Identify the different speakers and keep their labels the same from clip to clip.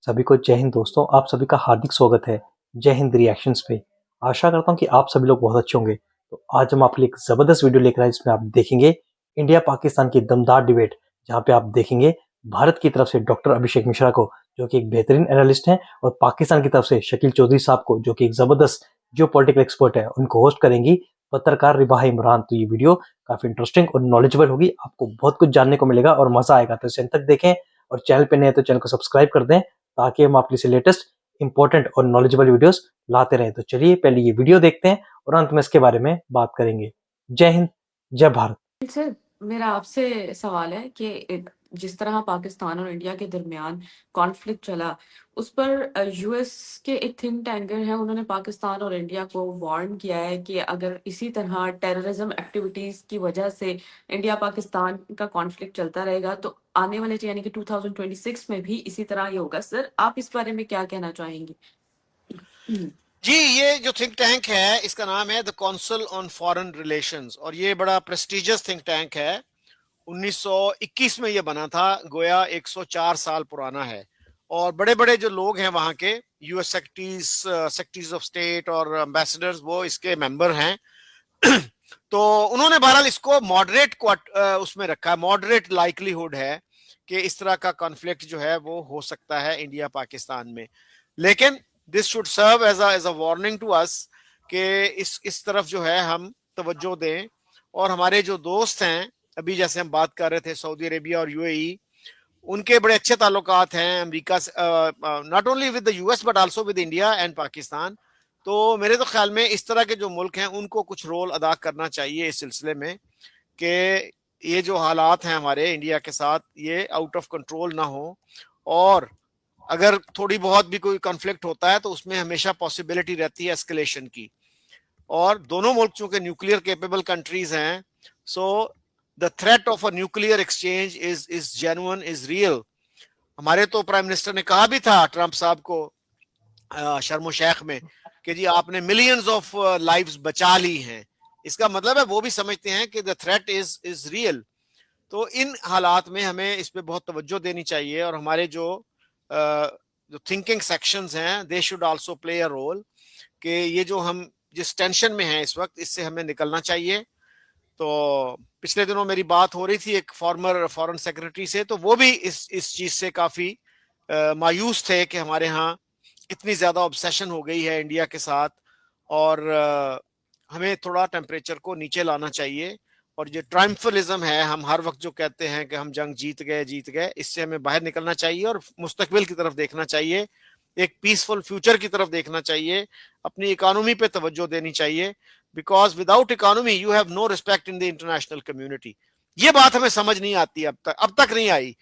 Speaker 1: सभी को जय हिंद दोस्तों। आप सभी का हार्दिक स्वागत है जय हिंद रिएक्शंस पे। आशा करता हूँ कि आप सभी लोग बहुत अच्छे होंगे। तो आज हम आपके लिए एक जबरदस्त वीडियो लेकर आए जिसमें आप देखेंगे इंडिया पाकिस्तान की दमदार डिबेट, जहाँ पे आप देखेंगे भारत की तरफ से डॉक्टर अभिषेक मिश्रा को, जो कि एक बेहतरीन एनालिस्ट हैं, और पाकिस्तान की तरफ से शकील चौधरी साहब को, जो कि एक जबरदस्त जो पॉलिटिकल एक्सपर्ट है, उनको होस्ट करेंगी पत्रकार रिबाह इमरान। तो ये वीडियो काफी इंटरेस्टिंग और नॉलेजेबल होगी, आपको बहुत कुछ जानने को मिलेगा और मजा आएगा। तो इसे अंत तक देखें और चैनल पे नए हैं तो चैनल को सब्सक्राइब कर दें, ताकि हम आपके लिए लेटेस्ट इंपॉर्टेंट और नॉलेजेबल वीडियोस लाते रहें। तो चलिए पहले ये वीडियो देखते हैं और अंत में इसके बारे में बात करेंगे। जय हिंद, जय भारत।
Speaker 2: सर, मेरा आपसे सवाल है कि जिस तरह पाकिस्तान और इंडिया के दरमियान कॉन्फ्लिक्ट चला, उस पर यूएस के एक थिंक टैंकर हैं, उन्होंने पाकिस्तान और इंडिया को वार्न किया है कि अगर इसी तरह टेररिज्म एक्टिविटीज की वजह से इंडिया पाकिस्तान का कॉन्फ्लिक्ट चलता रहेगा तो आने वाले यानी कि 2026 में भी इसी तरह ही होगा। सर, आप इस बारे में क्या कहना चाहेंगे?
Speaker 3: जी, ये जो थिंक टैंक है इसका नाम है the council on foreign relations, और ये बड़ा प्रेस्टिजियस थिंक टैंक है। 1921 में ये बना था, गोया 104 साल पुराना है। और बड़े बड़े जो लोग हैं वहां के यूएस सेक्रेटरीज ऑफ स्टेट और एम्बेसडर्स, वो इसके मेंबर हैं। तो उन्होंने बहरहाल इसको मॉडरेट उसमें रखा है, मॉडरेट लाइकलीहुड है कि इस तरह का कॉन्फ्लिक्ट जो है वो हो सकता है इंडिया पाकिस्तान में। लेकिन this should serve as a warning to us कि इस तरफ जो है हम तवज्जो दें। और हमारे जो दोस्त हैं, अभी जैसे हम बात कर रहे थे सऊदी अरेबिया और यूएई, उनके बड़े अच्छे ताल्लुकात हैं अमेरिका से, not only with the US but also with India and Pakistan. तो मेरे तो ख्याल में इस तरह के जो मुल्क हैं उनको कुछ रोल अदा करना चाहिए इस सिलसिले में कि ये जो हालात हैं हमारे इंडिया के साथ, ये आउट ऑफ कंट्रोल ना हो। और अगर थोड़ी बहुत भी कोई कॉन्फ्लिक्ट होता है तो उसमें हमेशा पॉसिबिलिटी रहती है एस्केलेशन की। और दोनों मुल्क चूंकि न्यूक्लियर केपेबल कंट्रीज हैं, so the threat of a nuclear exchange is genuine, is real. हमारे तो प्राइम मिनिस्टर ने कहा भी था ट्रंप साहब को शर्म शेख में कि जी आपने मिलियंस ऑफ लाइव्स बचा ली हैं। इसका मतलब है वो भी समझते हैं कि द थ्रेट इज रियल। तो इन हालात में हमें इस पे बहुत तवज्जो देनी चाहिए, और हमारे जो थिंकिंग सेक्शंस हैं, they should also play a role कि ये जो हम जिस टेंशन में हैं इस वक्त, इससे हमें निकलना चाहिए। तो पिछले दिनों मेरी बात हो रही थी एक फॉर्मर फॉरेन सेक्रेटरी से, तो वो भी इस चीज से काफी मायूस थे कि हमारे यहाँ इतनी ज्यादा ऑब्सेशन हो गई है इंडिया के साथ, और हमें थोड़ा टेम्परेचर को नीचे लाना चाहिए। और जो ट्रायम्फलिज्म है, हम हर वक्त जो कहते हैं कि हम जंग जीत गए, इससे हमें बाहर निकलना चाहिए और मुस्तकबिल की तरफ देखना चाहिए, एक पीसफुल फ्यूचर की तरफ देखना चाहिए, अपनी इकोनॉमी पे तवज्जो देनी चाहिए। Because without economy you have no respect in the international community. ये बात हमें समझ नहीं आती, अब तक नहीं आई।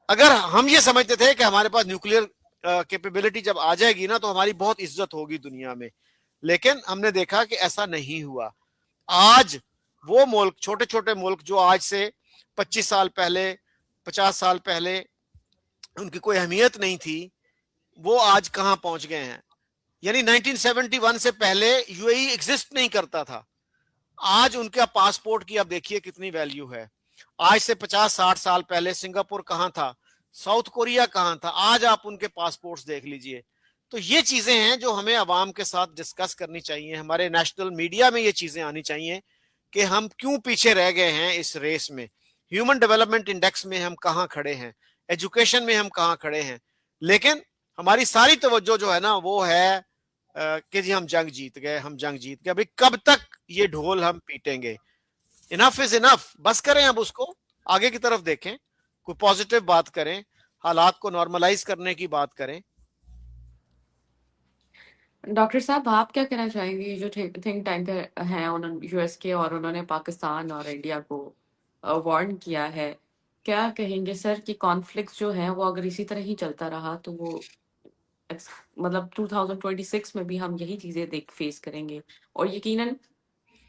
Speaker 3: अगर हम ये समझते थे कि हमारे पास न्यूक्लियर कैपेबिलिटी जब आ जाएगी ना तो हमारी बहुत इज्जत होगी दुनिया में, लेकिन हमने देखा कि ऐसा नहीं हुआ। आज वो मुल्क, छोटे छोटे मुल्क जो आज से 25 साल पहले, 50 साल पहले उनकी कोई अहमियत नहीं थी, वो आज कहां पहुंच गए हैं। यानी 1971 से पहले यूएई एग्जिस्ट नहीं करता था, आज उनका पासपोर्ट की आप देखिए कितनी वैल्यू है। आज से 50-60 साल पहले सिंगापुर कहां था, साउथ कोरिया कहां था, आज आप उनके पासपोर्ट्स देख लीजिए। तो ये चीजें हैं जो हमें अवाम के साथ डिस्कस करनी चाहिए, हमारे नेशनल मीडिया में ये चीजें आनी चाहिए कि हम क्यों पीछे रह गए हैं इस रेस में। ह्यूमन डेवलपमेंट इंडेक्स में हम कहां खड़े हैं, एजुकेशन में हम कहां खड़े हैं, लेकिन हमारी सारी तवज्जो जो है ना वो है कि जी हम जंग जीत गए, हम जंग जीत गए। अभी कब तक ये ढोल हम पीटेंगे? इनफ इज इनफ, बस करें अब उसको, आगे की तरफ देखें, कोई पॉजिटिव बात करें, हालात को नॉर्मलाइज करने की बात करें।
Speaker 2: डॉक्टर साहब, आप क्या कहना चाहेंगे? ये जो थिंक टैंकर हैं उन्होंने यूएस के, और उन्होंने पाकिस्तान और इंडिया को वार्न किया है, क्या कहेंगे सर कि कॉन्फ्लिक्ट जो है वो अगर इसी तरह ही चलता रहा तो वो मतलब 2026 में भी हम यही चीजें देख फेस करेंगे, और यकीनन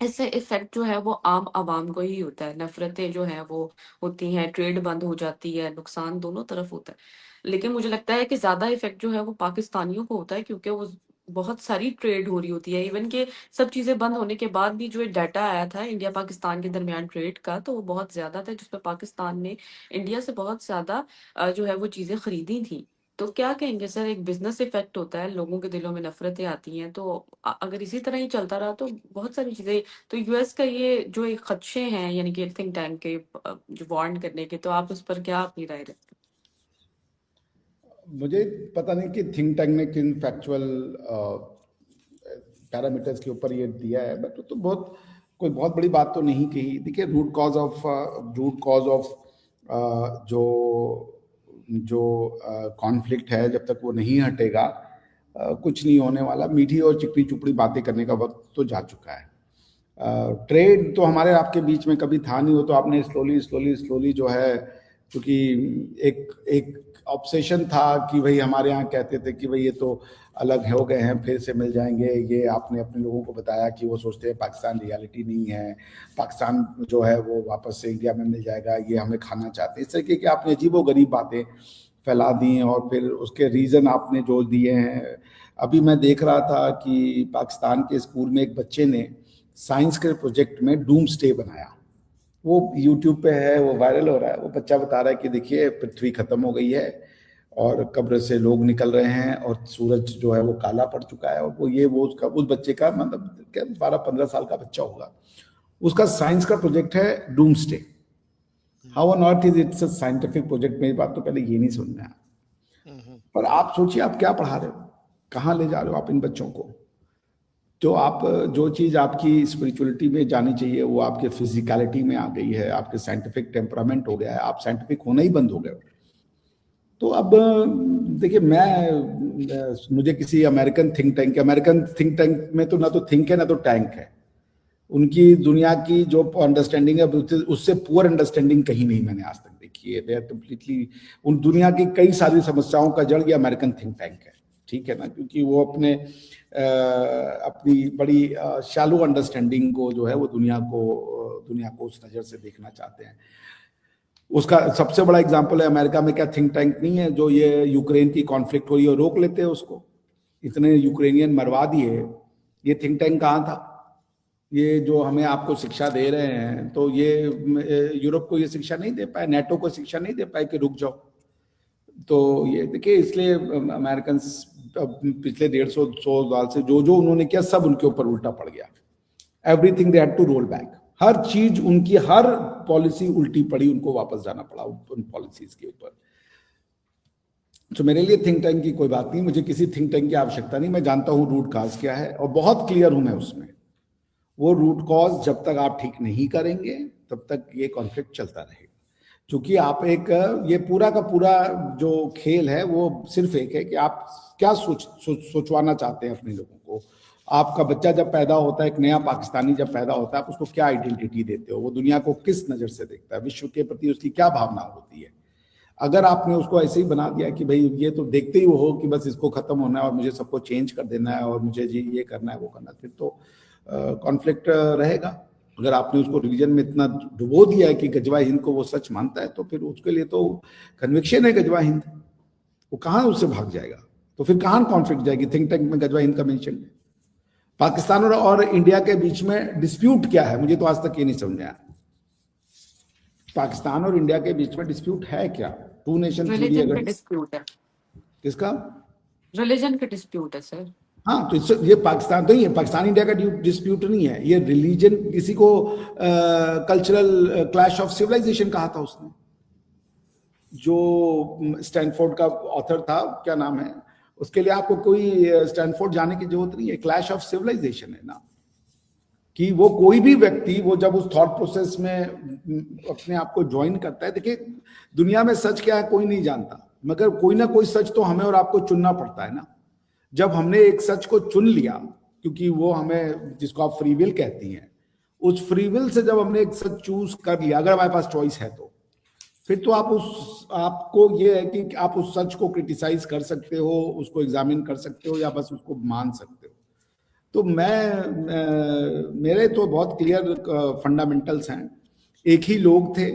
Speaker 2: इससे इफेक्ट जो है वो आम आवाम को ही होता है। नफरतें जो है वो होती हैं, ट्रेड बंद हो जाती है, नुकसान दोनों तरफ होता है। लेकिन मुझे लगता है कि ज्यादा इफेक्ट जो है वो पाकिस्तानियों को होता है, क्योंकि वो बहुत सारी ट्रेड हो रही होती है। इवन के सब चीजें बंद होने के बाद भी जो डाटा आया था इंडिया पाकिस्तान के दरमियान ट्रेड का, तो वो बहुत ज्यादा था, जिसमें पाकिस्तान ने इंडिया से बहुत ज्यादा जो है वो चीजें खरीदी थी। तो क्या कहेंगे सर, एक बिजनेस इफेक्ट होता है, लोगों के दिलों में नफरतें आती हैं, तो अगर इसी तरह ही चलता रहा तो बहुत सारी चीजें, तो यूएस का ये जो एक खदशे हैं यानी कि थिंक टैंक के जो वार्न करने के, तो आप उस पर क्या अपनी राय रखते
Speaker 4: मुझे पता नहीं कि थिंक टैंक ने किन फैक्चुअल पैरामीटर्स के ऊपर ये दिया है, बट तो बहुत कोई बहुत बड़ी बात तो नहीं कही। देखिए, रूट कॉज ऑफ जो जो कॉन्फ्लिक्ट है, जब तक वो नहीं हटेगा कुछ नहीं होने वाला। मीठी और चिकनी चुपड़ी बातें करने का वक्त तो जा चुका है। ट्रेड तो हमारे आपके बीच में कभी था नहीं, हो तो आपने स्लोली जो है, क्योंकि एक ऑब्सेशन था कि भाई हमारे यहाँ कहते थे कि भाई ये तो अलग हो गए हैं, फिर से मिल जाएंगे। ये आपने अपने लोगों को बताया कि वो सोचते हैं पाकिस्तान रियलिटी नहीं है, पाकिस्तान जो है वो वापस से इंडिया में मिल जाएगा, ये हमें खाना चाहते हैं। इस तरीके की आपने अजीबोगरीब बातें फैला दी हैं और फिर उसके रीज़न आपने जो दिए हैं। अभी मैं देख रहा था कि पाकिस्तान के स्कूल में एक बच्चे ने साइंस के प्रोजेक्ट में डूम्सडे बनाया, वो यूट्यूब पे है, वो वायरल हो रहा है। वो बच्चा बता रहा है कि देखिए पृथ्वी खत्म हो गई है और कब्र से लोग निकल रहे हैं और सूरज जो है वो काला पड़ चुका है। और वो उसका उस बच्चे का मतलब क्या 12-15 साल का बच्चा होगा, उसका साइंस का प्रोजेक्ट है doomsday. How on earth is it's a scientific project? मेरी बात तो पहले ये नहीं समझ में आया। पर आप सोचिए, आप क्या पढ़ा रहे हो, कहाँ ले जा रहे हो आप इन बच्चों को? जो चीज़ आपकी स्पिरिचुअलिटी में जानी चाहिए वो आपके फिजिकलिटी में आ गई है, आपके साइंटिफिक टेम्परामेंट हो गया है, आप साइंटिफिक होना ही बंद हो गए। तो अब देखिए, मुझे किसी अमेरिकन थिंक टैंक में तो ना तो थिंक है ना तो टैंक है। उनकी दुनिया की जो अंडरस्टैंडिंग है उससे पुअर अंडरस्टैंडिंग कहीं नहीं मैंने आज तक देखी है। दे आर कंप्लीटली, उन दुनिया की कई सारी समस्याओं का जड़ ये अमेरिकन थिंक टैंक है, ठीक है ना, क्योंकि वो अपनी बड़ी शैलो अंडरस्टैंडिंग को जो है वो दुनिया को उस नज़र से देखना चाहते हैं। उसका सबसे बड़ा एग्जांपल है, अमेरिका में क्या थिंक टैंक नहीं है जो ये यूक्रेन की कॉन्फ्लिक्ट हो रही है रोक लेते हैं उसको? इतने यूक्रेनियन मरवा दिए, ये थिंक टैंक कहाँ था? ये जो हमें आपको शिक्षा दे रहे हैं, तो ये यूरोप को ये शिक्षा नहीं दे पाए, नेटो को शिक्षा नहीं दे पाए कि रुक जाओ। तो ये देखिए, इसलिए अमेरिकन पिछले 150 साल से जो उन्होंने किया सब उनके ऊपर उल्टा पड़ गया। Everything they had to roll back, हर चीज उनकी, हर पॉलिसी उल्टी पड़ी, उनको वापस जाना पड़ा उन पॉलिसीज के ऊपर। तो मेरे लिए थिंक टैंक की कोई बात नहीं, मुझे किसी थिंक टैंक की आवश्यकता नहीं। मैं जानता हूं रूट कॉज क्या है और बहुत क्लियर हूं मैं उसमें। वो रूट कॉज जब तक आप ठीक नहीं करेंगे तब तक ये कॉन्फ्लिक्ट चलता रहेगा। क्योंकि आप ये पूरा का पूरा जो खेल है वो सिर्फ एक है कि आप क्या सोचवाना चाहते हैं अपने लोगों को। आपका बच्चा जब पैदा होता है, एक नया पाकिस्तानी जब पैदा होता है, आप उसको क्या आइडेंटिटी देते हो, वो दुनिया को किस नज़र से देखता है, विश्व के प्रति उसकी क्या भावना होती है। अगर आपने उसको ऐसे ही बना दिया कि भाई ये तो देखते ही वो हो कि बस इसको खत्म होना है और मुझे सबको चेंज कर देना है और मुझे जी ये करना है वो करना है, फिर तो कॉन्फ्लिक्ट रहेगा। अगर आपने उसको रिलीजन में इतना डुबो दिया है कि गजवा हिंद को वो सच मानता है, तो फिर उसके लिए तो कन्विक्शन है गजवा हिंद, वो कहाँ उससे भाग जाएगा? तो फिर कहाँ कॉन्फ्लिक्ट जाएगी? थिंक टैंक में गजवा हिंद का मेंशन है। पाकिस्तान और इंडिया के बीच में डिस्प्यूट क्या है, मुझे तो आज तक ये नहीं समझ आया। पाकिस्तान और इंडिया के बीच में डिस्प्यूट है क्या? टू नेशन
Speaker 2: रिलीजन का डिस्प्यूट है।
Speaker 4: किसका?
Speaker 2: रिलीजन का डिस्प्यूट है सर।
Speaker 4: हाँ, तो ये पाकिस्तान तो ही है, पाकिस्तान इंडिया का डिस्प्यूट नहीं है ये। रिलीजन, किसी को कल्चरल क्लैश ऑफ सिविलाइजेशन कहा था उसने, जो स्टैनफोर्ड का ऑथर था, क्या नाम है उसके लिए? आपको कोई स्टैनफोर्ड जाने की जरूरत नहीं है। क्लैश ऑफ सिविलाइजेशन है ना, कि वो कोई भी व्यक्ति वो जब उस थॉट प्रोसेस में अपने आप को ज्वाइन करता है। देखिए, दुनिया में सच क्या है कोई नहीं जानता, मगर कोई ना कोई सच तो हमें और आपको चुनना पड़ता है ना। जब हमने एक सच को चुन लिया, क्योंकि वो हमें, जिसको आप फ्री विल कहती हैं, उस फ्री विल से जब हमने एक सच चूज कर लिया, अगर हमारे पास चॉइस है तो फिर तो आपको ये है कि आप उस सच को क्रिटिसाइज कर सकते हो, उसको एग्जामिन कर सकते हो या बस उसको मान सकते हो। तो मेरे तो बहुत क्लियर फंडामेंटल्स हैं। एक ही लोग थे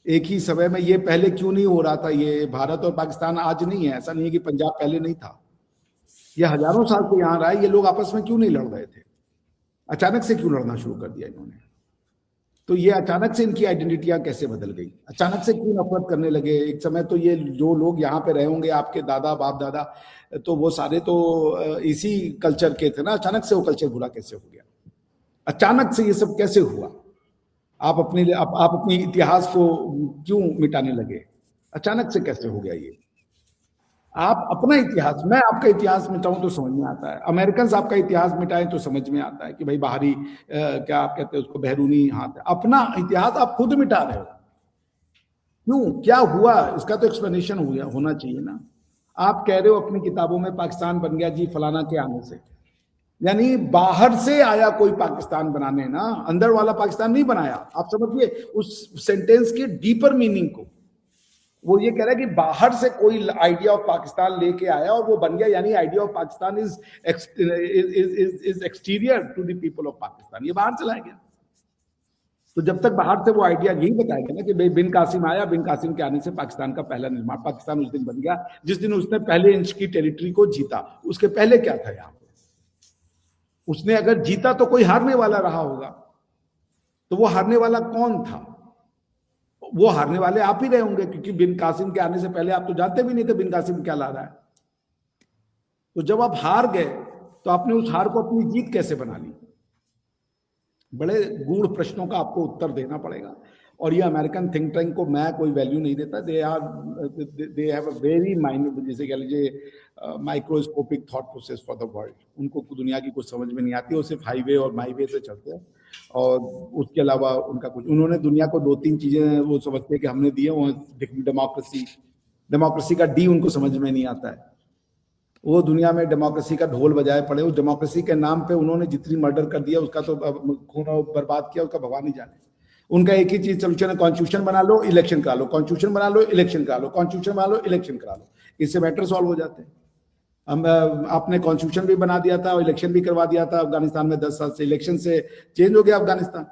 Speaker 4: एक ही समय में, ये पहले क्यों नहीं हो रहा था? ये भारत और पाकिस्तान आज नहीं है, ऐसा नहीं है कि पंजाब पहले नहीं था, ये हजारों साल से यहाँ रहा है। ये लोग आपस में क्यों नहीं लड़ रहे थे? अचानक से क्यों लड़ना शुरू कर दिया इन्होंने? तो ये अचानक से इनकी आइडेंटिटियां कैसे बदल गई, अचानक से क्यों नफरत करने लगे। एक समय तो ये जो लोग यहाँ पे रहे होंगे आपके दादा बाप दादा, तो वो सारे तो इसी कल्चर के थे ना, अचानक से वो कल्चर बुरा कैसे हो गया, अचानक से ये सब कैसे हुआ। आप अपनी इतिहास को क्यों मिटाने लगे, अचानक से कैसे हो गया ये। आप अपना इतिहास, मैं आपका इतिहास मिटाऊं तो समझ में आता है, अमेरिकन आपका इतिहास मिटाएं तो समझ में आता है कि भाई बाहरी क्या आप कहते हैं उसको, बहरूनी हाथ है। अपना इतिहास आप खुद मिटा रहे हो, क्यों, क्या हुआ, इसका तो एक्सप्लेनेशन होना चाहिए ना। आप कह रहे हो अपनी किताबों में पाकिस्तान बन गया जी फलाना के आने से, यानी बाहर से आया कोई पाकिस्तान बनाने ना, अंदर वाला पाकिस्तान नहीं बनाया। आप समझिए उस सेंटेंस के डीपर मीनिंग को। वो ये कह रहा है कि बाहर से कोई आइडिया ऑफ पाकिस्तान लेके आया और वो बन गया, यानी idea of Pakistan is exterior to the people of Pakistan, ये बाहर चला गया। तो जब तक बाहर से वो आइडिया यही बताएगा ना कि भाई बिन कासिम आया, बिन कासिम के आने से पाकिस्तान का पहला निर्माण, पाकिस्तान उस दिन बन गया जिस दिन उसने पहले इंच की टेरिटरी को जीता। उसके पहले क्या था यहाँ पे, उसने अगर जीता तो कोई हारने वाला रहा होगा, तो वो हारने वाला कौन था, वो हारने वाले आप ही रहे होंगे, क्योंकि बिन कासिम के आने से पहले आप तो जानते भी नहीं थे बिन कासिम क्या ला रहा है। तो जब आप हार गए तो आपने उस हार को अपनी जीत कैसे बना ली, बड़े गूढ़ प्रश्नों का आपको उत्तर देना पड़ेगा। और ये अमेरिकन थिंक टैंक को मैं कोई वैल्यू नहीं देता, they have a very minor, जैसे कह लीजिए microscopic thought process for the world. उनको दुनिया की कुछ समझ में नहीं आती, वो सिर्फ हाईवे और माईवे से चलते हैं, और उसके अलावा उनका कुछ, उन्होंने दुनिया को 2-3 चीजें वो समझते हैं कि हमने दिए, वो डेमोक्रेसी का डी उनको समझ में नहीं आता है। वो दुनिया में डेमोक्रेसी का ढोल बजाए पड़े, उस डेमोक्रेसी के नाम पे उन्होंने जितनी मर्डर कर दिया, उसका तो खून बर्बाद किया, उसका भगवान ही जाने। उनका एक ही चीज सोल्यूशन है, कॉन्स्टिट्यूशन बना लो, इलेक्शन करा लो, कॉन्स्टिट्यूशन बना लो, इलेक्शन करा लो, कॉन्स्टिट्यूशन बना लो, इलेक्शन करा लो, इससे मैटर सॉल्व हो जाते हैं। हम आपने कॉन्स्टिट्यूशन भी बना दिया था और इलेक्शन भी करवा दिया था अफगानिस्तान में, 10 साल से इलेक्शन से चेंज हो गया अफगानिस्तान।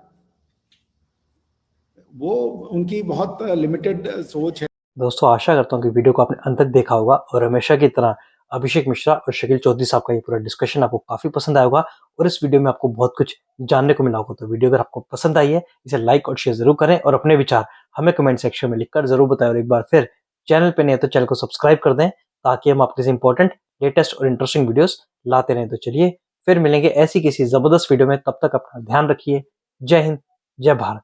Speaker 4: वो उनकी बहुत लिमिटेड सोच है।
Speaker 1: दोस्तों आशा करता हूँ कि वीडियो को आपने अंत तक देखा होगा और हमेशा की तरह अभिषेक मिश्रा और शकील चौधरी साहब का ये पूरा डिस्कशन आपको काफी पसंद आया होगा और इस वीडियो में आपको बहुत कुछ जानने को मिला होगा। तो वीडियो अगर आपको पसंद आई है इसे लाइक और शेयर जरूर करें और अपने विचार हमें कमेंट सेक्शन में लिखकर जरूर बताएं। और एक बार फिर चैनल पे नहीं है तो चैनल को सब्सक्राइब कर दें ताकि हम आपके इंपॉर्टेंट लेटेस्ट और इंटरेस्टिंग वीडियोस लाते रहें। तो चलिए फिर मिलेंगे ऐसी किसी जबरदस्त वीडियो में, तब तक अपना ध्यान रखिए। जय हिंद, जय भारत।